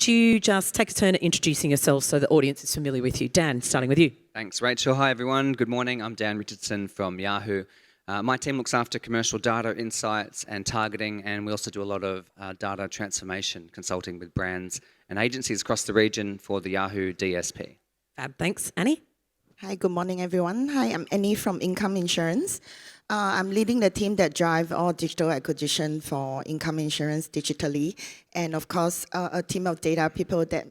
could you just take a turn at introducing yourself so the audience is familiar with you? Dan, starting with you. Thanks, Rachel. Hi, everyone. Good morning. I'm Dan Richardson from Yahoo. My team looks after commercial data insights and targeting, and we also do a lot of data transformation consulting with brands and agencies across the region for the Yahoo DSP. Fab, thanks. Annie? Hi, good morning, everyone. Hi, I'm Anny from Income Insurance. I'm leading the team that drive all digital acquisition for income insurance digitally. And of course, a team of data people that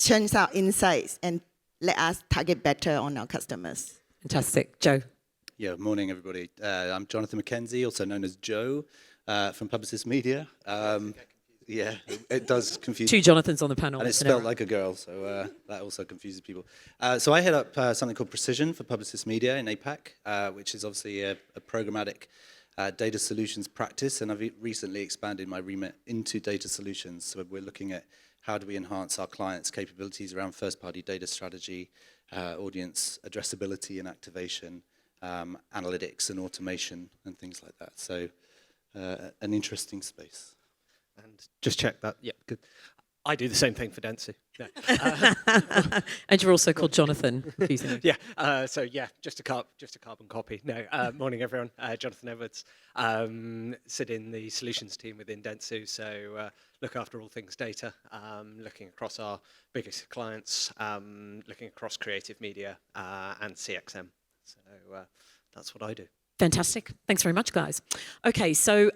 churns out insights and let us target better on our customers. Fantastic. Joe? Yeah, morning, everybody. I'm Jonathan Mackenzie, also known as Joe, from Publicis Media. Yeah, it does confuse. Two Jonathans on the panel. And it's spelled like a girl, so that also confuses people. So I head up something called Precision for Publicis Media in APAC, which is obviously a programmatic data solutions practice, and I've recently expanded my remit into data solutions. So we're looking at how do we enhance our clients' capabilities around first-party data strategy, audience addressability and activation, analytics and automation, and things like that. So an interesting space. And just check that. Yeah, good. I do the same thing for dentsu. No. And you're also called Jonathan. Yeah. So yeah, just a carbon copy. No. Morning, everyone. Jonathan Edwards. Sit in the solutions team within dentsu. So look after all things data. Looking across our biggest clients. Looking across creative media and CXM. So that's what I do. Fantastic. Thanks very much, guys. Okay, so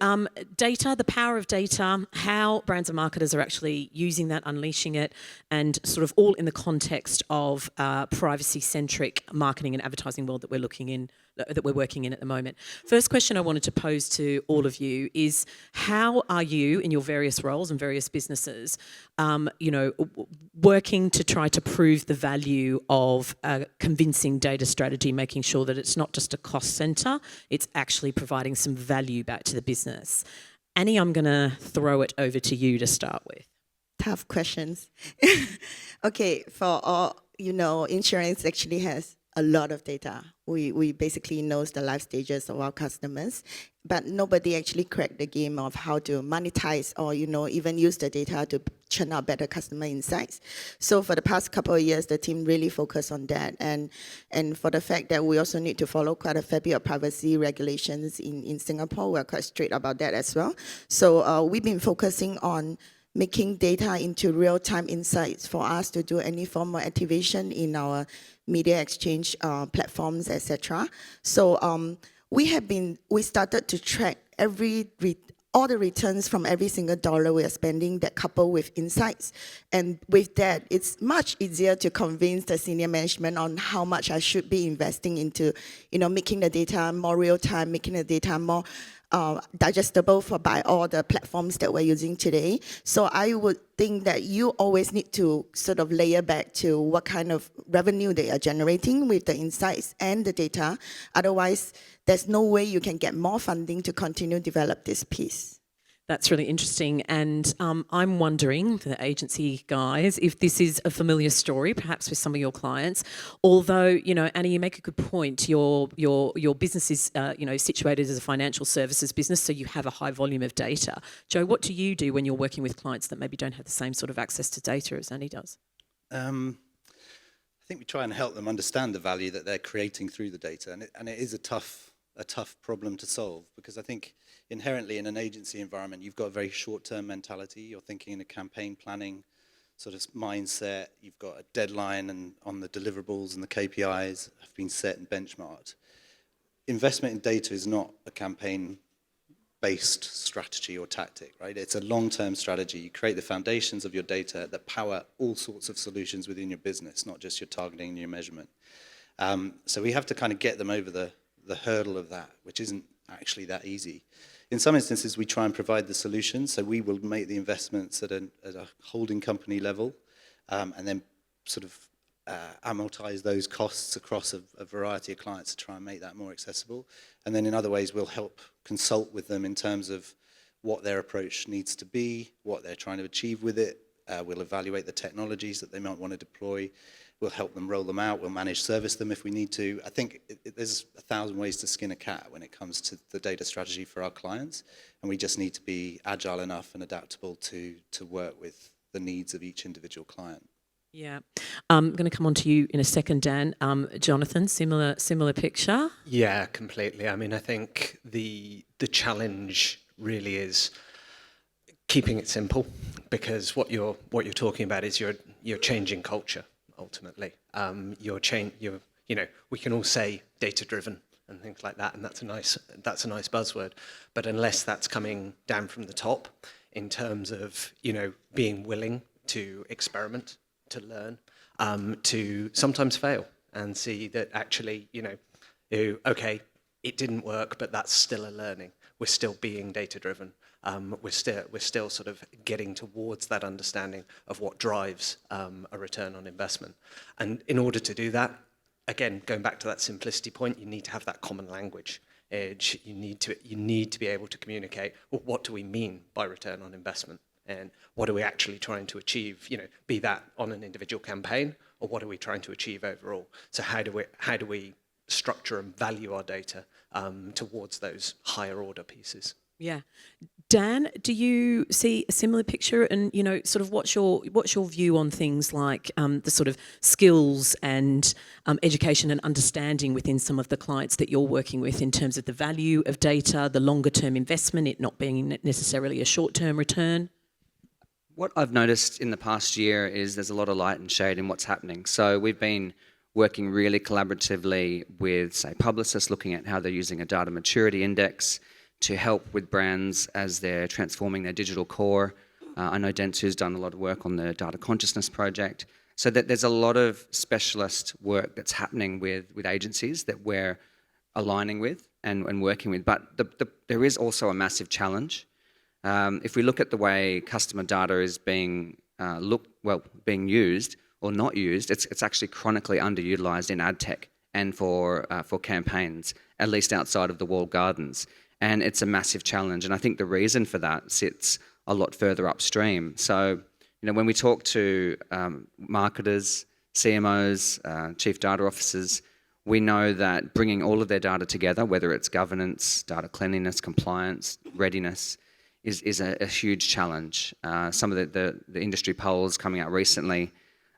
data, the power of data, how brands and marketers are actually using that, unleashing it, and sort of all in the context of privacy-centric marketing and advertising world that we're working in at the moment. First question I wanted to pose to all of you is, how are you in your various roles and various businesses, working to try to prove the value of a convincing data strategy, making sure that it's not just a cost center, it's actually providing some value back to the business? Annie, I'm going to throw it over to you to start with. Tough questions. Okay, for all, insurance actually has a lot of data. We basically knows the life stages of our customers, but nobody actually cracked the game of how to monetize or, even use the data to churn out better customer insights. So for the past couple of years, the team really focused on that. And for the fact that we also need to follow quite a fair bit of privacy regulations in Singapore, we're quite strict about that as well. So we've been focusing on making data into real-time insights for us to do any form of activation in our media exchange platforms, etc. So we started to track all the returns from every single dollar we are spending that coupled with insights. And with that, it's much easier to convince the senior management on how much I should be investing into, making the data more real-time, making the data more digestible by all the platforms that we're using today. So I would think that you always need to sort of layer back to what kind of revenue they are generating with the insights and the data. Otherwise, there's no way you can get more funding to continue to develop this piece. That's really interesting, and I'm wondering, the agency guys, if this is a familiar story, perhaps with some of your clients. Although, Annie, you make a good point. Your business is, situated as a financial services business, so you have a high volume of data. Joe, what do you do when you're working with clients that maybe don't have the same sort of access to data as Annie does? I think we try and help them understand the value that they're creating through the data, and it is a tough problem to solve, because I think inherently in an agency environment, you've got a very short-term mentality. You're thinking in a campaign planning sort of mindset. You've got a deadline and on the deliverables, and the KPIs have been set and benchmarked. Investment in data is not a campaign-based strategy or tactic, right? It's a long-term strategy. You create the foundations of your data that power all sorts of solutions within your business, not just your targeting and your measurement. So we have to kind of get them over the hurdle of that, which isn't actually that easy. In some instances, we try and provide the solution, so we will make the investments at a holding company level, and then sort of amortize those costs across a variety of clients to try and make that more accessible. And then in other ways, we'll help consult with them in terms of what their approach needs to be, what they're trying to achieve with it. We'll evaluate the technologies that they might want to deploy. We'll help them roll them out. We'll manage service them if we need to. I think there's 1,000 ways to skin a cat when it comes to the data strategy for our clients, and we just need to be agile enough and adaptable to work with the needs of each individual client. Yeah. I'm going to come on to you in a second, Dan. Jonathan, similar picture? Yeah, completely. I mean, I think the challenge really is keeping it simple, because what you're talking about is you're changing culture ultimately. We can all say data driven and things like that, and that's a nice buzzword, but unless that's coming down from the top in terms of being willing to experiment, to learn, to sometimes fail and see that actually okay, it didn't work, but that's still a learning. We're still being data driven. We're still sort of getting towards that understanding of what drives a return on investment. And in order to do that, again, going back to that simplicity point, you need to have that common language. You need to be able to communicate, well, what do we mean by return on investment? And what are we actually trying to achieve? Be that on an individual campaign, or what are we trying to achieve overall? So how do we structure and value our data towards those higher order pieces? Yeah. Dan, do you see a similar picture? And, sort of what's your view on things like the sort of skills and education and understanding within some of the clients that you're working with in terms of the value of data, the longer term investment, it not being necessarily a short term return? What I've noticed in the past year is there's a lot of light and shade in what's happening. So we've been working really collaboratively with, say, Publicis, looking at how they're using a data maturity index to help with brands as they're transforming their digital core. I know dentsu's done a lot of work on the data consciousness project. So that there's a lot of specialist work that's happening with agencies that we're aligning with and working with. But there is also a massive challenge. If we look at the way customer data is being used or not used, it's actually chronically underutilized in ad tech and for campaigns, at least outside of the walled gardens. And it's a massive challenge. And I think the reason for that sits a lot further upstream. So, when we talk to marketers, CMOs, chief data officers, we know that bringing all of their data together, whether it's governance, data cleanliness, compliance, readiness, is a huge challenge. Some of the industry polls coming out recently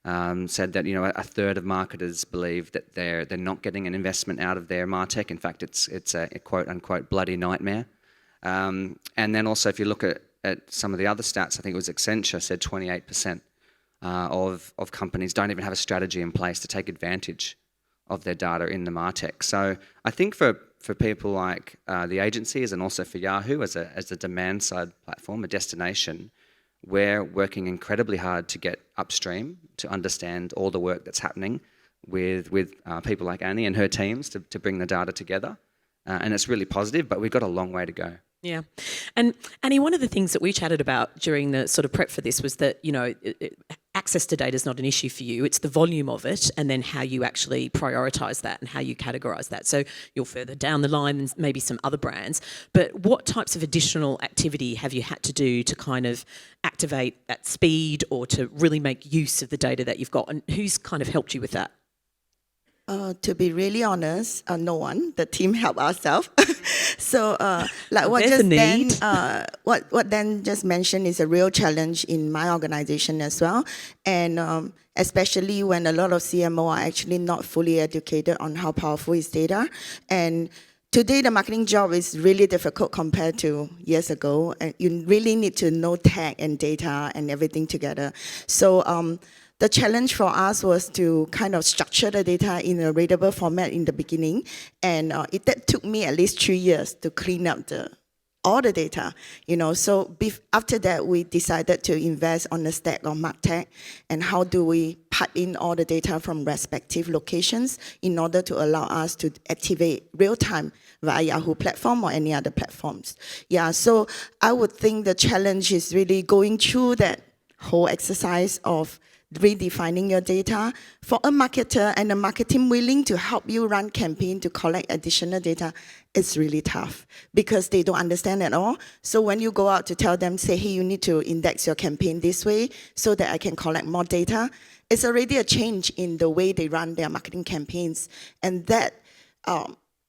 said that a third of marketers believe that they're not getting an investment out of their MarTech. In fact, it's a quote unquote bloody nightmare. And then also, if you look at some of the other stats, I think it was Accenture said 28% of companies don't even have a strategy in place to take advantage of their data in the MarTech. So I think for people like the agencies and also for Yahoo as a demand side platform, a destination, we're working incredibly hard to get upstream to understand all the work that's happening with people like Anny and her teams to bring the data together. And it's really positive, but we've got a long way to go. Yeah. And Anny, one of the things that we chatted about during the sort of prep for this was that, access to data is not an issue for you. It's the volume of it and then how you actually prioritise that and how you categorise that. So you're further down the line than maybe some other brands. But what types of additional activity have you had to do to kind of activate that speed or to really make use of the data that you've got? And who's kind of helped you with that? To be really honest, no one. The team helped ourselves. So, like what There's just Dan, what Dan just mentioned is a real challenge in my organization as well, and especially when a lot of CMO are actually not fully educated on how powerful is data. And today, the marketing job is really difficult compared to years ago, and you really need to know tech and data and everything together. So. The challenge for us was to kind of structure the data in a readable format in the beginning, and that took me at least 3 years to clean up all the data. So after that, we decided to invest on the stack of MarTech, and how do we pipe in all the data from respective locations in order to allow us to activate real time via Yahoo platform or any other platforms. Yeah, so I would think the challenge is really going through that whole exercise of redefining your data. For a marketer and a marketing willing to help you run campaign to collect additional data, it's really tough because they don't understand at all. So when you go out to tell them, say, hey, you need to index your campaign this way so that I can collect more data, it's already a change in the way they run their marketing campaigns. And that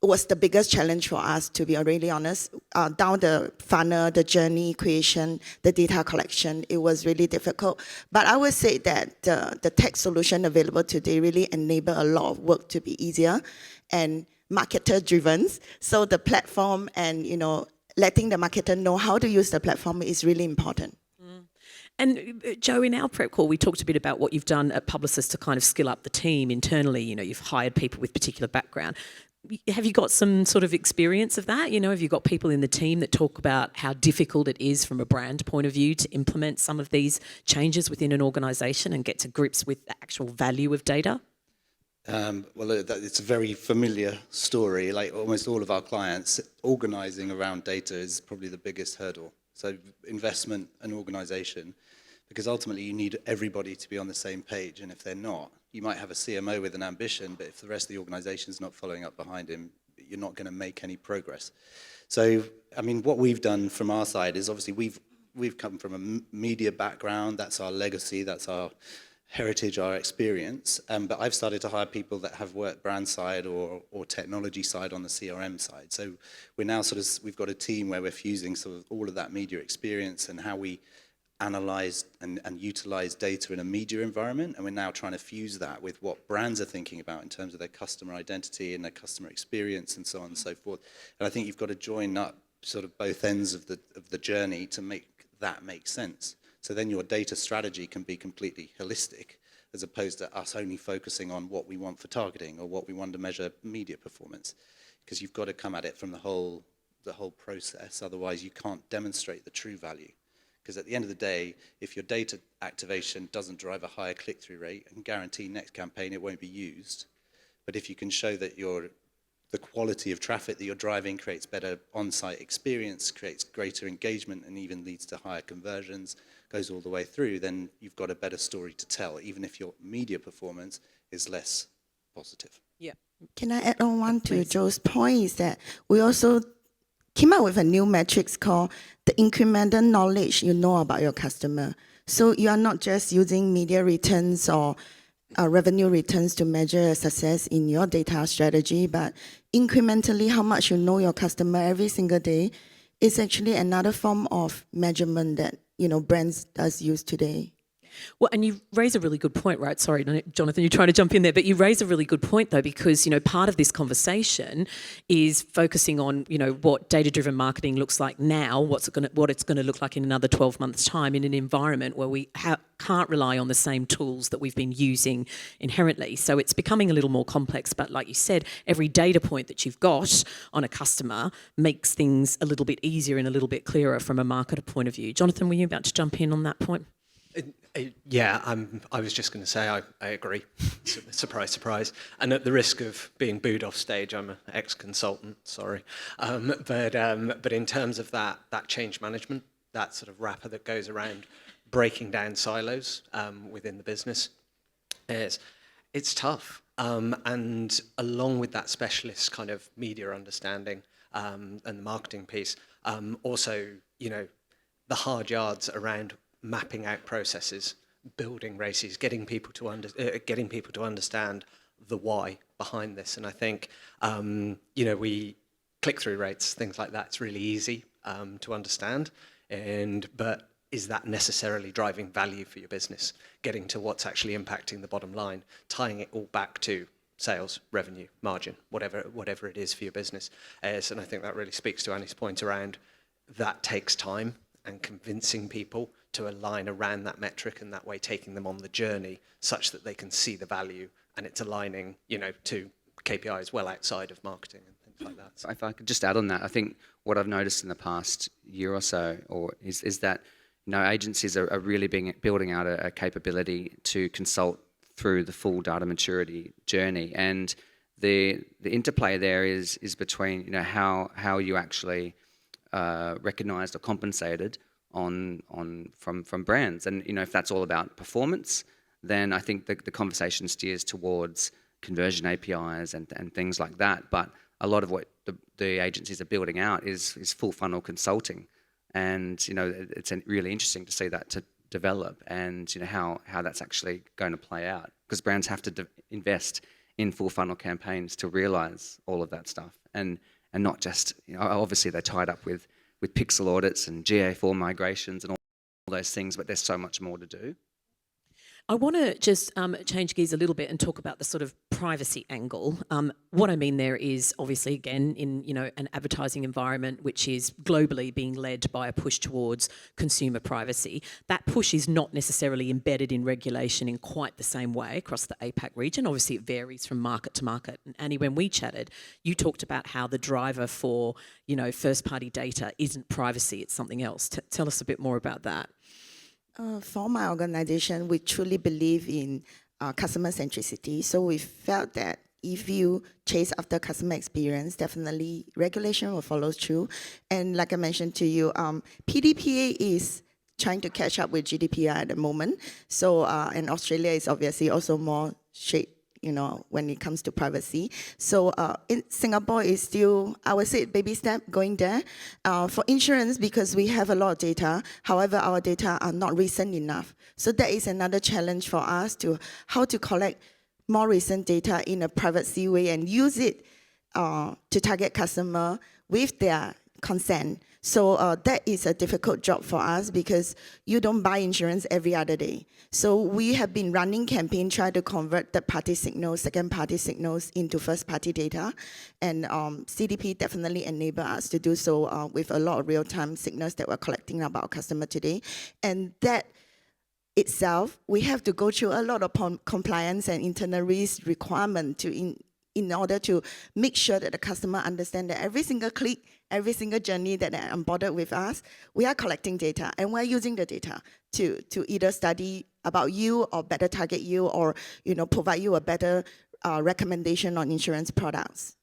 was the biggest challenge for us, to be really honest. Down the funnel, the journey creation, the data collection, it was really difficult. But I would say that the tech solution available today really enable a lot of work to be easier and marketer driven. So the platform and, letting the marketer know how to use the platform is really important. And Joe, in our prep call, we talked a bit about what you've done at Publicis to kind of skill up the team internally. You've hired people with particular background. Have you got some sort of experience of that? Have you got people in the team that talk about how difficult it is from a brand point of view to implement some of these changes within an organisation and get to grips with the actual value of data? Well, it's a very familiar story. Like almost all of our clients, organising around data is probably the biggest hurdle. So investment and organisation, because ultimately you need everybody to be on the same page, and if they're not, you might have a CMO with an ambition, but if the rest of the organisation is not following up behind him, you're not going to make any progress. So, I mean, what we've done from our side is obviously we've come from a media background. That's our legacy. That's our heritage, our experience. But I've started to hire people that have worked brand side or technology side on the CRM side. So we're now we've got a team where we're fusing sort of all of that media experience and how we analyze and utilize data in a media environment. And we're now trying to fuse that with what brands are thinking about in terms of their customer identity and their customer experience and so on and so forth. And I think you've got to join up sort of both ends of the journey to make that make sense. So then your data strategy can be completely holistic, as opposed to us only focusing on what we want for targeting or what we want to measure media performance, because you've got to come at it from the whole process. Otherwise, you can't demonstrate the true value. Because at the end of the day, if your data activation doesn't drive a higher click-through rate and guarantee next campaign it won't be used, but if you can show that the quality of traffic that you're driving creates better on-site experience, creates greater engagement, and even leads to higher conversions, goes all the way through, then you've got a better story to tell, even if your media performance is less positive. Yeah. Can I add on one to Joe's point is that we also came up with a new metrics called the incremental knowledge you know about your customer. So you are not just using media returns or revenue returns to measure success in your data strategy, but incrementally how much you know your customer every single day is actually another form of measurement that brands does use today. Well, and you raise a really good point, right? Sorry, Jonathan, you're trying to jump in there, but you raise a really good point though, because, part of this conversation is focusing on, what data-driven marketing looks like now, what it's going to look like in another 12 months' time in an environment where we can't rely on the same tools that we've been using inherently. So it's becoming a little more complex, but like you said, every data point that you've got on a customer makes things a little bit easier and a little bit clearer from a marketer point of view. Jonathan, were you about to jump in on that point? Yeah, I was just going to say I agree. Surprise, surprise. And at the risk of being booed off stage, I'm an ex-consultant, sorry. But in terms of that change management, that sort of wrapper that goes around breaking down silos within the business, it's tough. And along with that specialist kind of media understanding and the marketing piece, also, the hard yards around mapping out processes, building races, getting people to understand the why behind this. And I think we click-through rates, things like that, it's really easy to understand. But is that necessarily driving value for your business? Getting to what's actually impacting the bottom line, tying it all back to sales, revenue, margin, whatever it is for your business. And I think that really speaks to Annie's point around that takes time and convincing people to align around that metric, and that way taking them on the journey such that they can see the value, and it's aligning, to KPIs well outside of marketing and things like that. So if I could just add on that, I think what I've noticed in the past year or so, is that agencies are really building out a capability to consult through the full data maturity journey, and the interplay there is between how you actually recognised or compensated from brands, and if that's all about performance, then I think the conversation steers towards conversion APIs and things like that. But a lot of what the agencies are building out is full funnel consulting, and it's really interesting to see that to develop, and how that's actually going to play out, because brands have to invest in full funnel campaigns to realize all of that stuff, and not just, obviously they're tied up with pixel audits and GA4 migrations and all those things, but there's so much more to do. I want to just change gears a little bit and talk about the sort of privacy angle. What I mean there is obviously, again, in an advertising environment which is globally being led by a push towards consumer privacy, that push is not necessarily embedded in regulation in quite the same way across the APAC region. Obviously, it varies from market to market. And Annie, when we chatted, you talked about how the driver for first-party data isn't privacy; it's something else. Tell us a bit more about that. For my organization, we truly believe in customer centricity. So we felt that if you chase after customer experience, definitely regulation will follow through. And like I mentioned to you, PDPA is trying to catch up with GDPR at the moment. So, and Australia is obviously also more strict, when it comes to privacy. So in Singapore is still, I would say, baby step going there. For insurance, because we have a lot of data, however, our data are not recent enough. So that is another challenge for us to how to collect more recent data in a privacy way and use it to target customer with their consent. So that is a difficult job for us because you don't buy insurance every other day. So we have been running campaign trying to convert third-party signals, second-party signals into first-party data. And CDP definitely enable us to do so with a lot of real-time signals that we're collecting about our customer today. And that itself, we have to go through a lot of compliance and internal risk requirement to in order to make sure that the customer understand that every single click, every single journey that they're onboarded with us, we are collecting data and we're using the data to either study about you or better target you or provide you a better recommendation on insurance products.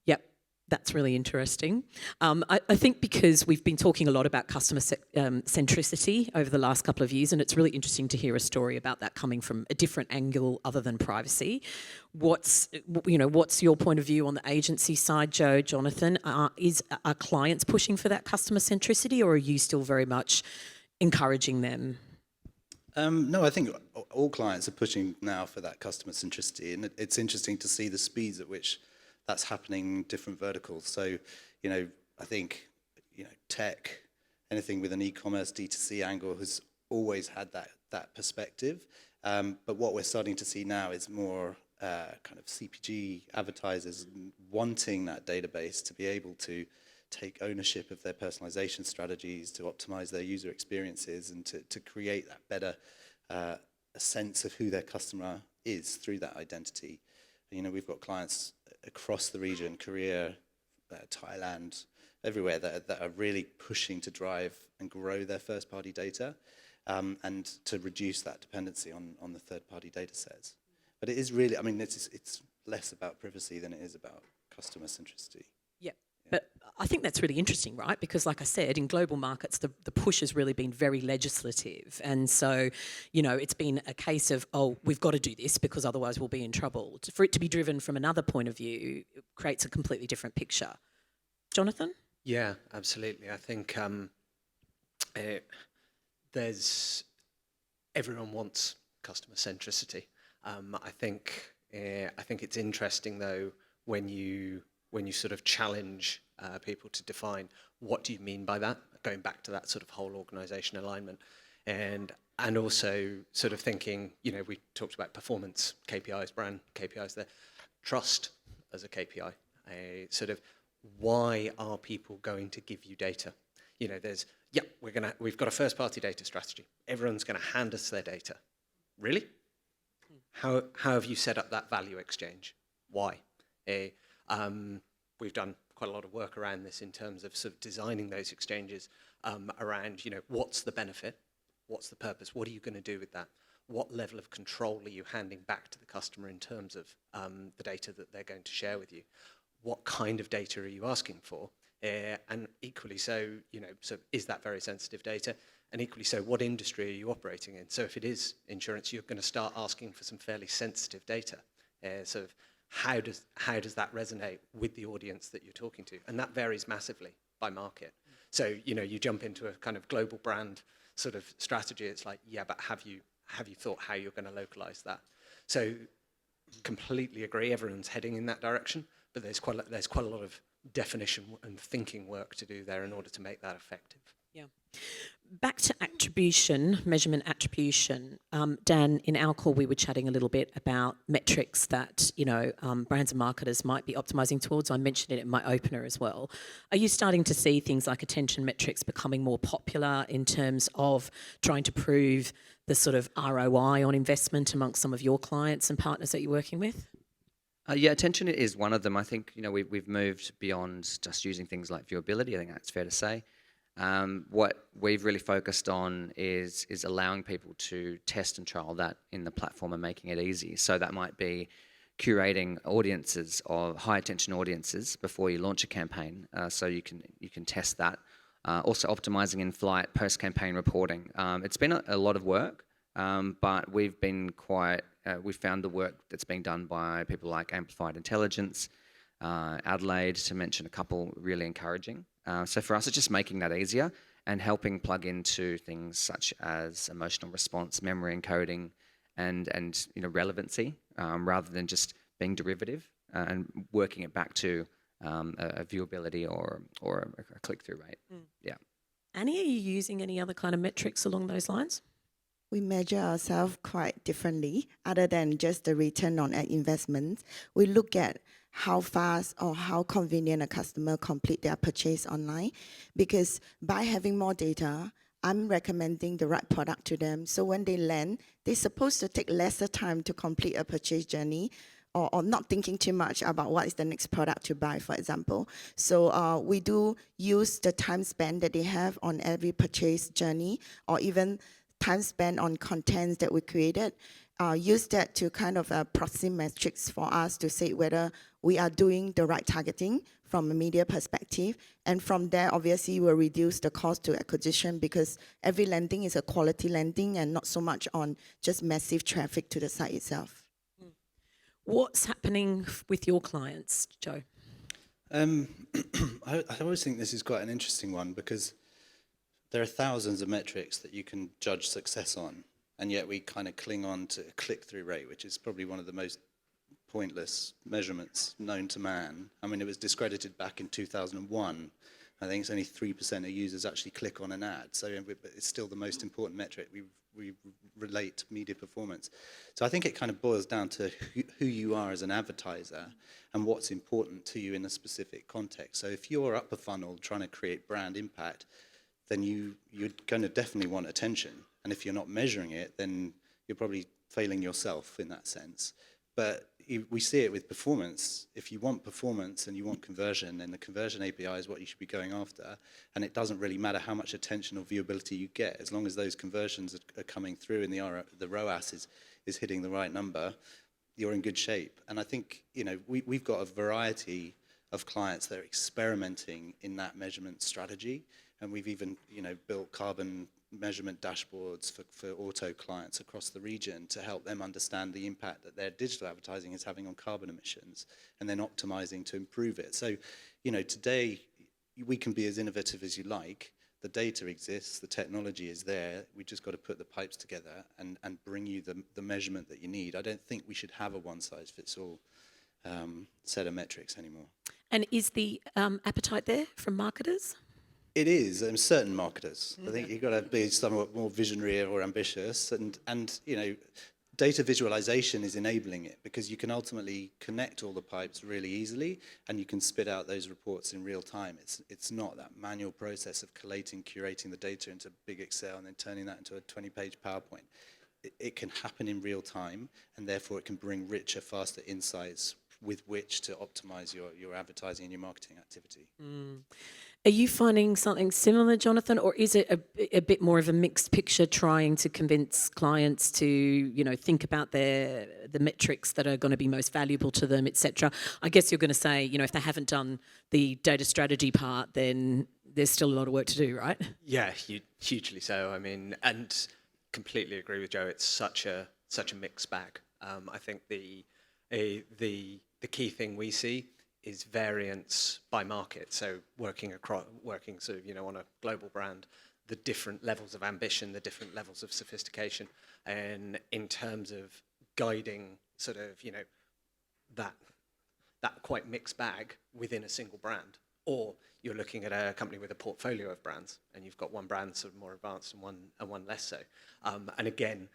Yep, that's really interesting. I think because we've been talking a lot about customer centricity over the last couple of years, and it's really interesting to hear a story about that coming from a different angle other than privacy. What's your point of view on the agency side, Joe, Jonathan? Are clients pushing for that customer centricity, or are you still very much encouraging them? No, I think all clients are pushing now for that customer centricity, and it's interesting to see the speeds at which that's happening in different verticals. So, I think, tech, anything with an e-commerce D2C angle has always had that perspective. But what we're starting to see now is more kind of CPG advertisers wanting that database to be able to take ownership of their personalization strategies, to optimize their user experiences, and to create that better a sense of who their customer is through that identity. We've got clients across the region, Korea, Thailand, everywhere, that are really pushing to drive and grow their first-party data and to reduce that dependency on the third-party data sets. But it is really, it's less about privacy than it is about customer centricity. Yeah, but I think that's really interesting, right? Because like I said, in global markets, the push has really been very legislative. And so, it's been a case of, we've got to do this because otherwise we'll be in trouble. For it to be driven from another point of view, it creates a completely different picture. Jonathan? Yeah, absolutely. I think everyone wants customer centricity. I think it's interesting though when you sort of challenge people to define what do you mean by that, going back to that sort of whole organisation alignment, and also sort of thinking, we talked about performance KPIs, brand KPIs there, trust as a KPI, sort of why are people going to give you data? We've got a first party data strategy. Everyone's going to hand us their data. Really? How have you set up that value exchange? Why? We've done quite a lot of work around this in terms of sort of designing those exchanges around, what's the benefit? What's the purpose? What are you going to do with that? What level of control are you handing back to the customer in terms of the data that they're going to share with you? What kind of data are you asking for? And equally so, so is that very sensitive data? And equally so, what industry are you operating in? So if it is insurance, you're going to start asking for some fairly sensitive data. So how does that resonate with the audience that you're talking to? And that varies massively by market. So you jump into a kind of global brand sort of strategy. It's like, yeah, but have you thought how you're going to localize that? So completely agree. Everyone's heading in that direction, but there's quite a lot of definition and thinking work to do there in order to make that effective. Yeah. Back to attribution, measurement attribution. Dan, in our call, we were chatting a little bit about metrics that, brands and marketers might be optimizing towards. I mentioned it in my opener as well. Are you starting to see things like attention metrics becoming more popular in terms of trying to prove the sort of ROI on investment amongst some of your clients and partners that you're working with? Yeah, attention is one of them. I think we've moved beyond just using things like viewability. I think that's fair to say. What we've really focused on is allowing people to test and trial that in the platform and making it easy. So that might be curating audiences or high attention audiences before you launch a campaign, so you can test that. Also optimizing in-flight post-campaign reporting. It's been a lot of work, but we've found the work that's being done by people like Amplified Intelligence, Adelaide, to mention a couple, really encouraging. So for us, it's just making that easier and helping plug into things such as emotional response, memory encoding, and relevancy, rather than just being derivative, and working it back to a viewability or a click-through rate. Yeah. Annie, are you using any other kind of metrics along those lines? We measure ourselves quite differently, other than just the return on ad investment. We look at how fast or how convenient a customer complete their purchase online, because by having more data, I'm recommending the right product to them. So when they land, they're supposed to take lesser time to complete a purchase journey, or not thinking too much about what is the next product to buy, for example. So we do use the time spent that they have on every purchase journey, or even time spent on contents that we created, use that to kind of proxy metrics for us to say whether we are doing the right targeting from a media perspective. And from there, obviously, we'll reduce the cost to acquisition, because every landing is a quality landing and not so much on just massive traffic to the site itself. What's happening with your clients, Joe? I always think this is quite an interesting one, because there are thousands of metrics that you can judge success on, and yet we kind of cling on to click-through rate, which is probably one of the most pointless measurements known to man. I mean, it was discredited back in 2001. I think it's only 3% of users actually click on an ad, so it's still the most important metric. We relate media performance. So I think it kind of boils down to who you are as an advertiser and what's important to you in a specific context. So if you're upper funnel trying to create brand impact, then you're going to definitely want attention. And if you're not measuring it, then you're probably failing yourself in that sense. But we see it with performance. If you want performance and you want conversion, then the conversion API is what you should be going after. And it doesn't really matter how much attention or viewability you get, as long as those conversions are coming through and the ROAS is hitting the right number, you're in good shape. And I think we've got a variety of clients that are experimenting in that measurement strategy. And we've even built carbon measurement dashboards for auto clients across the region to help them understand the impact that their digital advertising is having on carbon emissions, and then optimizing to improve it. So, today we can be as innovative as you like. The data exists, the technology is there. We just got to put the pipes together and bring you the measurement that you need. I don't think we should have a one-size-fits-all set of metrics anymore. And is the appetite there from marketers? It is, certain marketers. I think you've got to be somewhat more visionary or ambitious, and data visualization is enabling it, because you can ultimately connect all the pipes really easily, and you can spit out those reports in real time. It's not that manual process of collating, curating the data into big Excel and then turning that into a 20-page PowerPoint. It can happen in real time, and therefore it can bring richer, faster insights with which to optimize your advertising and your marketing activity. Are you finding something similar, Jonathan, or is it a bit more of a mixed picture, trying to convince clients to, think about the metrics that are going to be most valuable to them, etc.? I guess you're going to say, if they haven't done the data strategy part, then there's still a lot of work to do, right? Yeah, hugely so. I mean, and completely agree with Joe. It's such a mixed bag. I think the key thing we see is variance by market. So working sort of, on a global brand, the different levels of ambition, the different levels of sophistication, and in terms of guiding sort of, that quite mixed bag within a single brand. Or you're looking at a company with a portfolio of brands, and you've got one brand sort of more advanced and one less so. And again,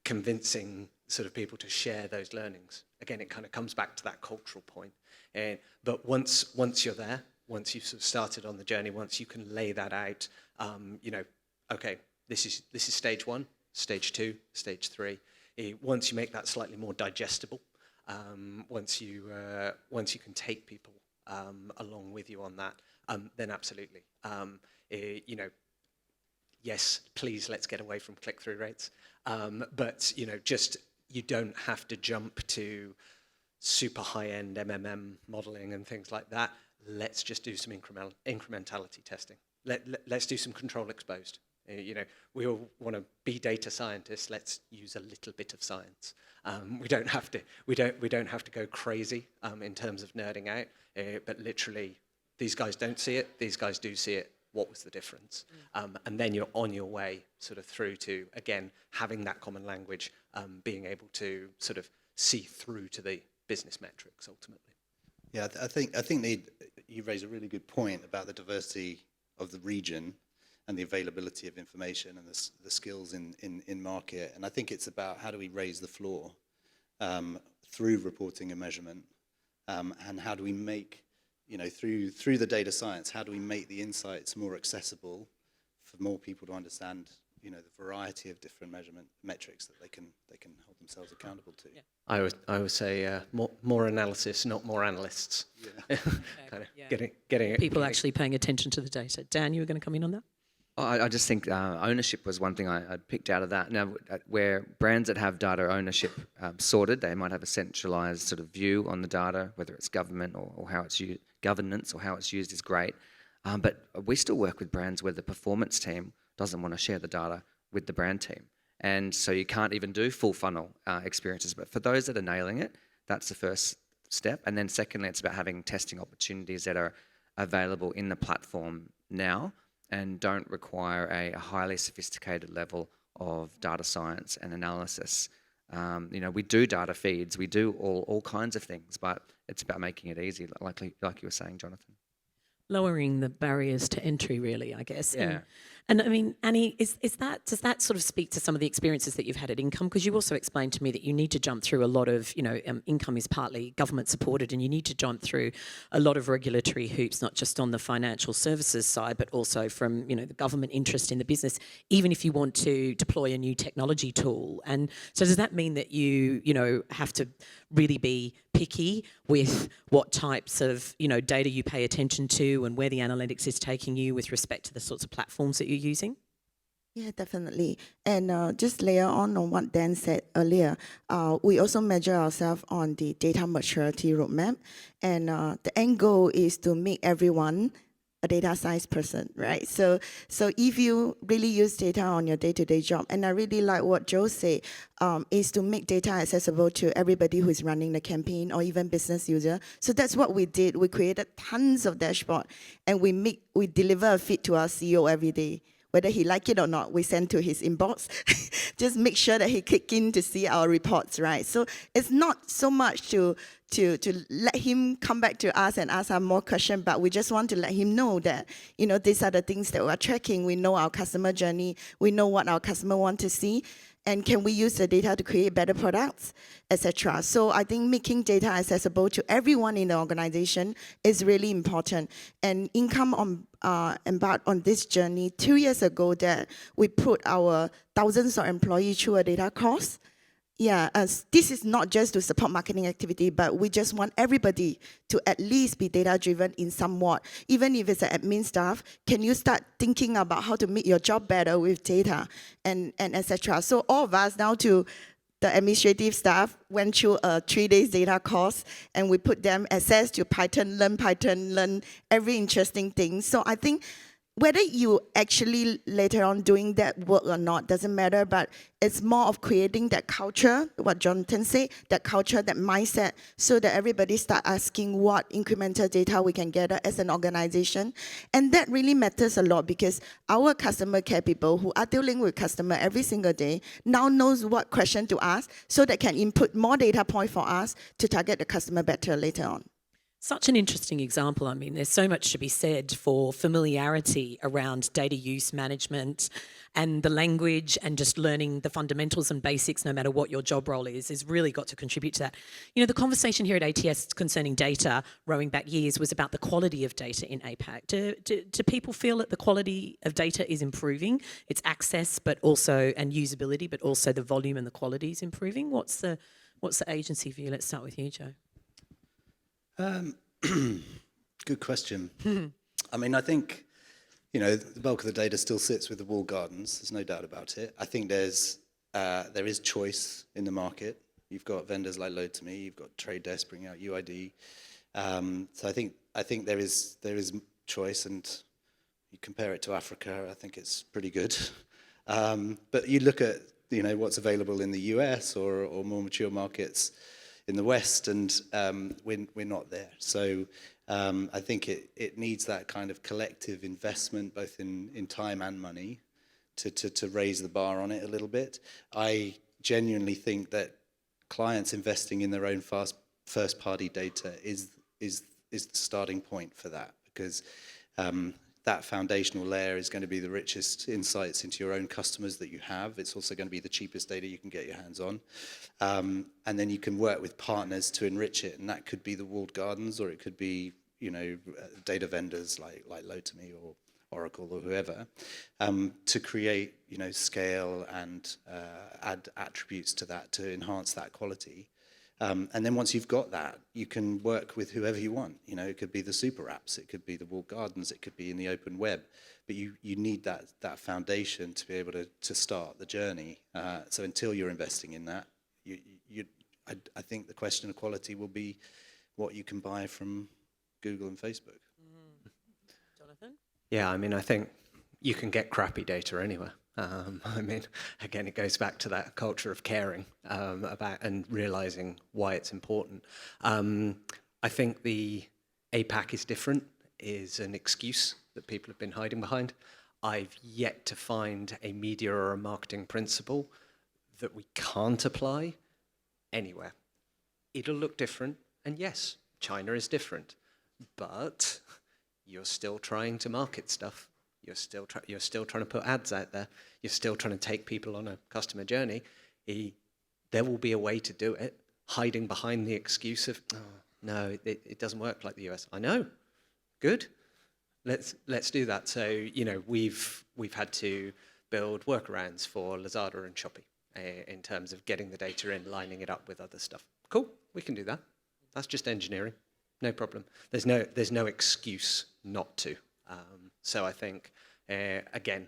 convincing sort of people to share those learnings. Again, it kind of comes back to that cultural point. But once you're there, once you've sort of started on the journey, once you can lay that out, okay, this is stage 1, stage 2, stage 3. Once you make that slightly more digestible, once you can take people along with you on that, then absolutely. Yes, please, let's get away from click-through rates. But just you don't have to jump to super high-end MMM modeling and things like that. Let's just do some incrementality testing. Let's do some control exposed. We all want to be data scientists. Let's use a little bit of science. We don't have to go crazy in terms of nerding out. But literally, these guys don't see it. These guys do see it. What was the difference? And then you're on your way sort of through to, again, having that common language, being able to sort of see through to the business metrics ultimately. Yeah, I think you raise a really good point about the diversity of the region and the availability of information and the skills in market. And I think it's about how do we raise the floor through reporting and measurement, and how do we make, through the data science, how do we make the insights more accessible for more people to understand, the variety of different measurement metrics that they can hold themselves accountable to. Yeah. I would say more analysis, not more analysts. Yeah. Kind of getting people actually paying attention to the data. Dan, you were going to come in on that? I just think ownership was one thing I picked out of that. Now, where brands that have data ownership sorted, they might have a centralised sort of view on the data, whether it's government or how it's used, governance or how it's used is great. But we still work with brands where the performance team doesn't want to share the data with the brand team. And so you can't even do full funnel experiences. But for those that are nailing it, that's the first step. And then secondly, it's about having testing opportunities that are available in the platform now and don't require a highly sophisticated level of data science and analysis. We do data feeds, we do all kinds of things, but it's about making it easy, like you were saying, Jonathan. Lowering the barriers to entry, really, I guess. Yeah. And I mean, Annie, does that sort of speak to some of the experiences that you've had at Income? Because you also explained to me that you need to jump through a lot of, Income is partly government supported, and you need to jump through a lot of regulatory hoops, not just on the financial services side, but also from, the government interest in the business, even if you want to deploy a new technology tool. And so does that mean that you have to really be picky with what types of, data you pay attention to and where the analytics is taking you with respect to the sorts of platforms that you're using? Yeah, definitely. And just layer on what Dan said earlier, we also measure ourselves on the data maturity roadmap. And the end goal is to make everyone a data science person, right? So if you really use data on your day-to-day job, and I really like what Joe said, is to make data accessible to everybody who is running the campaign or even business user. So that's what we did. We created tons of dashboard, and we deliver a feed to our CEO every day. Whether he like it or not, we send to his inbox. Just make sure that he click in to see our reports, right? So it's not so much to let him come back to us and ask us more questions, but we just want to let him know that, these are the things that we're tracking. We know our customer journey. We know what our customer want to see. And can we use the data to create better products, etc. So I think making data accessible to everyone in the organization is really important. And Income embarked on this journey 2 years ago that we put our thousands of employees through a data course. Yeah, this is not just to support marketing activity, but we just want everybody to at least be data-driven in somewhat. Even if it's an admin staff, can you start thinking about how to make your job better with data and etc. So all of us now to the administrative staff went through a 3-day data course, and we put them access to Python, learn every interesting thing. So I think whether you actually later on doing that work or not doesn't matter, but it's more of creating that culture, what Jonathan said, that culture, that mindset, so that everybody start asking what incremental data we can gather as an organization. And that really matters a lot, because our customer care people who are dealing with customer every single day now knows what question to ask, so they can input more data point for us to target the customer better later on. Such an interesting example. I mean, there's so much to be said for familiarity around data use management and the language, and just learning the fundamentals and basics, no matter what your job role is really got to contribute to that. You know, the conversation here at ATS concerning data, rowing back years, was about the quality of data in APAC. Do people feel that the quality of data is improving? Its access, but also, and usability, but also the volume and the quality is improving? What's the agency view? Let's start with you, Joe. Good question. I mean, I think, you know, the bulk of the data still sits with the walled gardens. There's no doubt about it. I think there is choice in the market. You've got vendors like Load2Me. You've got Trade Desk bringing out UID. So I think there is choice, and you compare it to Africa, I think it's pretty good. But you look at, you know, what's available in the US or more mature markets in the West, and we're not there. So I think it needs that kind of collective investment, both in time and money, to raise the bar on it a little bit. I genuinely think that clients investing in their own first-party data is the starting point for that, because that foundational layer is going to be the richest insights into your own customers that you have. It's also going to be the cheapest data you can get your hands on. And then you can work with partners to enrich it, and that could be the walled gardens, or it could be, you know, data vendors like Load2Me or Oracle or whoever, to create, you know, scale and add attributes to that to enhance that quality. And then once you've got that, you can work with whoever you want. You know, it could be the super apps, it could be the walled gardens, it could be in the open web. But you need that foundation to be able to start the journey. So until you're investing in that, I think the question of quality will be what you can buy from Google and Facebook. Jonathan? Yeah, I mean, I think you can get crappy data anywhere. I mean, again, it goes back to that culture of caring about and realizing why it's important. I think the APAC is different, is an excuse that people have been hiding behind. I've yet to find a media or a marketing principle that we can't apply anywhere. It'll look different, and yes, China is different, but you're still trying to market stuff. You're still trying to put ads out there. You're still trying to take people on a customer journey. There will be a way to do it. Hiding behind the excuse of, oh, no, it doesn't work like the US. I know. Good. Let's do that. So, you know, we've had to build workarounds for Lazada and Shopee in terms of getting the data in, lining it up with other stuff. Cool. We can do that. That's just engineering. No problem. There's no excuse not to. So I think, again,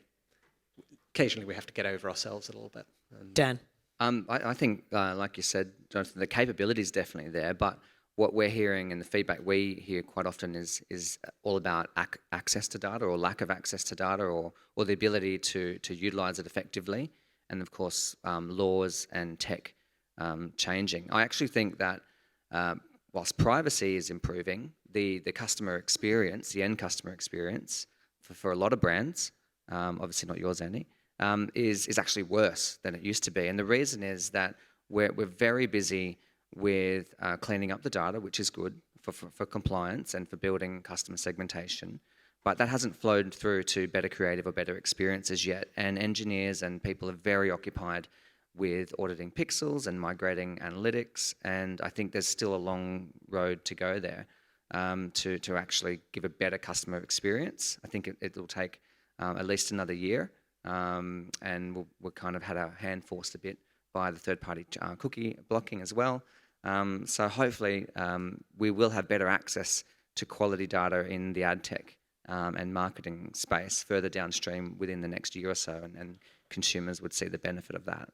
occasionally we have to get over ourselves a little bit. Dan? I think, like you said, Jonathan, the capability is definitely there, but what we're hearing and the feedback we hear quite often is all about access to data, or lack of access to data, or the ability to utilize it effectively, and of course laws and tech changing. I actually think that whilst privacy is improving, the customer experience, the end customer experience for a lot of brands, obviously not yours, Anny, is actually worse than it used to be. And the reason is that we're very busy with cleaning up the data, which is good for compliance and for building customer segmentation. But that hasn't flowed through to better creative or better experiences yet. And engineers and people are very occupied with auditing pixels and migrating analytics. And I think there's still a long road to go there to actually give a better customer experience. I think it will take at least another year. And we'll kind of had our hand forced a bit by the third-party cookie blocking as well. So hopefully we will have better access to quality data in the ad tech and marketing space further downstream within the next year or so, and consumers would see the benefit of that.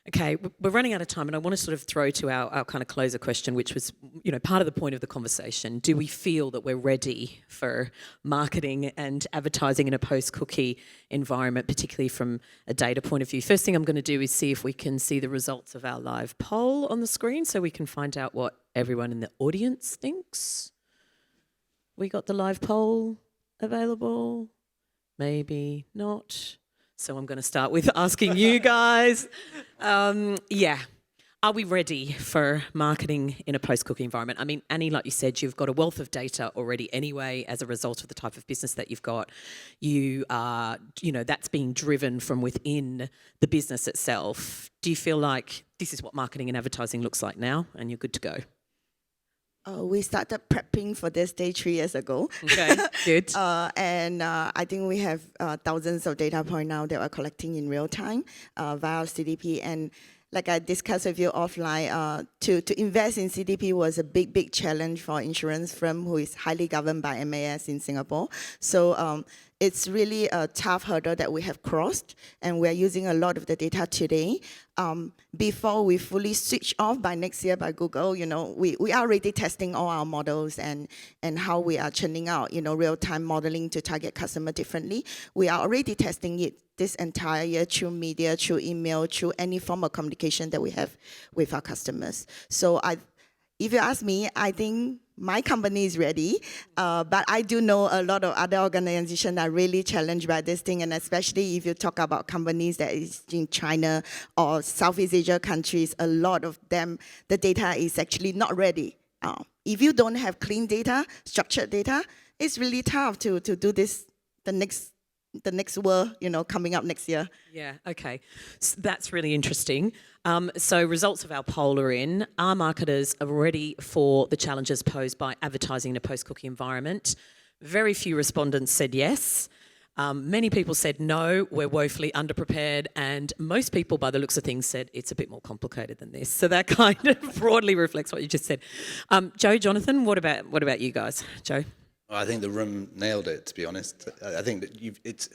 Okay, we're running out of time, and I want to sort of throw to our kind of closer question, which was, part of the point of the conversation. Do we feel that we're ready for marketing and advertising in a post-cookie environment, particularly from a data point of view? First thing I'm going to do is see if we can see the results of our live poll on the screen so we can find out what everyone in the audience thinks. We got the live poll available? Maybe not. So I'm going to start with asking you guys. Are we ready for marketing in a post-cookie environment? I mean, Annie, like you said, you've got a wealth of data already anyway as a result of the type of business that you've got. You are, that's being driven from within the business itself. Do you feel like this is what marketing and advertising looks like now and you're good to go? We started prepping for this day 3 years ago. Okay, good. I think we have thousands of data points now that we're collecting in real time via CDP. And like I discussed with you offline, to invest in CDP was a big challenge for insurance firm who is highly governed by MAS in Singapore. So it's really a tough hurdle that we have crossed, and we're using a lot of the data today. Before we fully switch off by next year by Google, we are already testing all our models and how we are churning out, real-time modeling to target customer differently. We are already testing it this entire year through media, through email, through any form of communication that we have with our customers. So if you ask me, I think my company is ready, but I do know a lot of other organizations are really challenged by this thing, and especially if you talk about companies that is in China or Southeast Asia countries, a lot of them, the data is actually not ready. If you don't have clean data, structured data, it's really tough to do this, the next world, coming up next year. Yeah, okay. So that's really interesting. So results of our poll are in. Are marketers ready for the challenges posed by advertising in a post-cookie environment? Very few respondents said yes. Many people said no, we're woefully underprepared, and most people, by the looks of things, said it's a bit more complicated than this. So that kind of broadly reflects what you just said. Joe, Jonathan, what about you guys? Joe? I think the room nailed it, to be honest. I think that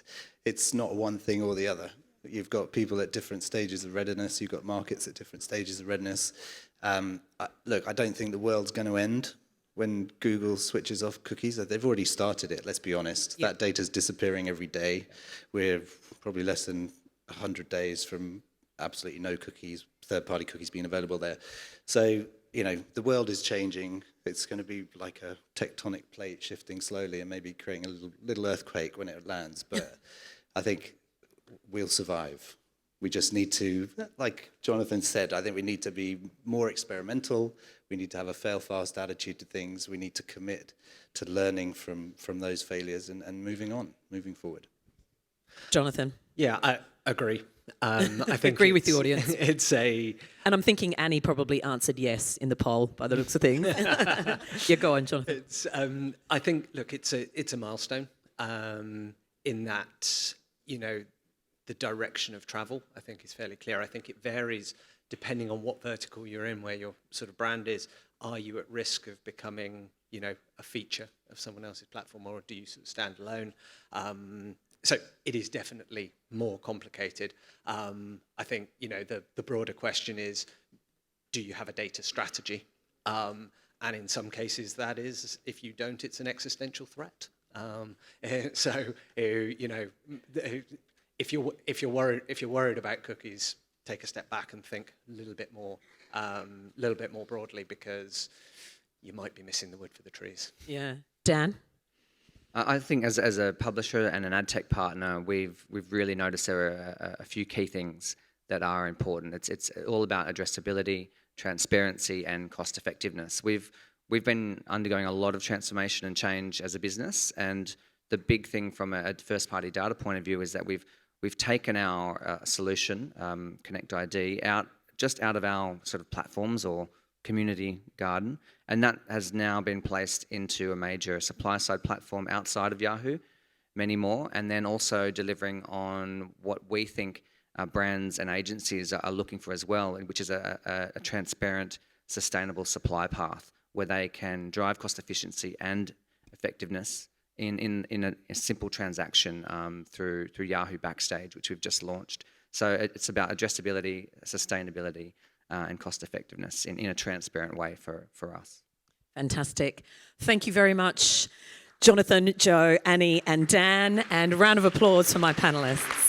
it's not one thing or the other. You've got people at different stages of readiness. You've got markets at different stages of readiness. Look, I don't think the world's going to end when Google switches off cookies. They've already started it, let's be honest. Yep. That data's disappearing every day. We're probably less than 100 days from absolutely no cookies, third-party cookies being available there. So, the world is changing. It's going to be like a tectonic plate shifting slowly and maybe creating a little earthquake when it lands. But I think we'll survive. We just need to, like Jonathan said, I think we need to be more experimental. We need to have a fail-fast attitude to things. We need to commit to learning from those failures and moving forward. Jonathan? Yeah, I agree. I think agree with the audience. And I'm thinking Annie probably answered yes in the poll by the looks of things. Yeah, go on, Jonathan. I think, look, it's a milestone in that, the direction of travel, I think, is fairly clear. I think it varies depending on what vertical you're in, where your sort of brand is. Are you at risk of becoming, a feature of someone else's platform, or do you sort of stand alone? So it is definitely more complicated. I think, the broader question is, do you have a data strategy? And in some cases, that is, if you don't, it's an existential threat. So, if you're worried about cookies, take a step back and think a little bit more broadly, because you might be missing the wood for the trees. Yeah, Dan. I think as a publisher and an ad tech partner, we've really noticed there are a few key things that are important. It's all about addressability, transparency, and cost effectiveness. We've been undergoing a lot of transformation and change as a business, and the big thing from a first-party data point of view is that we've taken our solution, Connect ID, out of our sort of platforms or community garden, and that has now been placed into a major supply-side platform outside of Yahoo, many more, and then also delivering on what we think brands and agencies are looking for as well, which is a transparent, sustainable supply path where they can drive cost efficiency and effectiveness in a simple transaction through Yahoo Backstage, which we've just launched. So it's about addressability, sustainability, and cost effectiveness in a transparent way for us. Fantastic. Thank you very much, Jonathan, Joe, Annie, and Dan. And a round of applause for my panelists.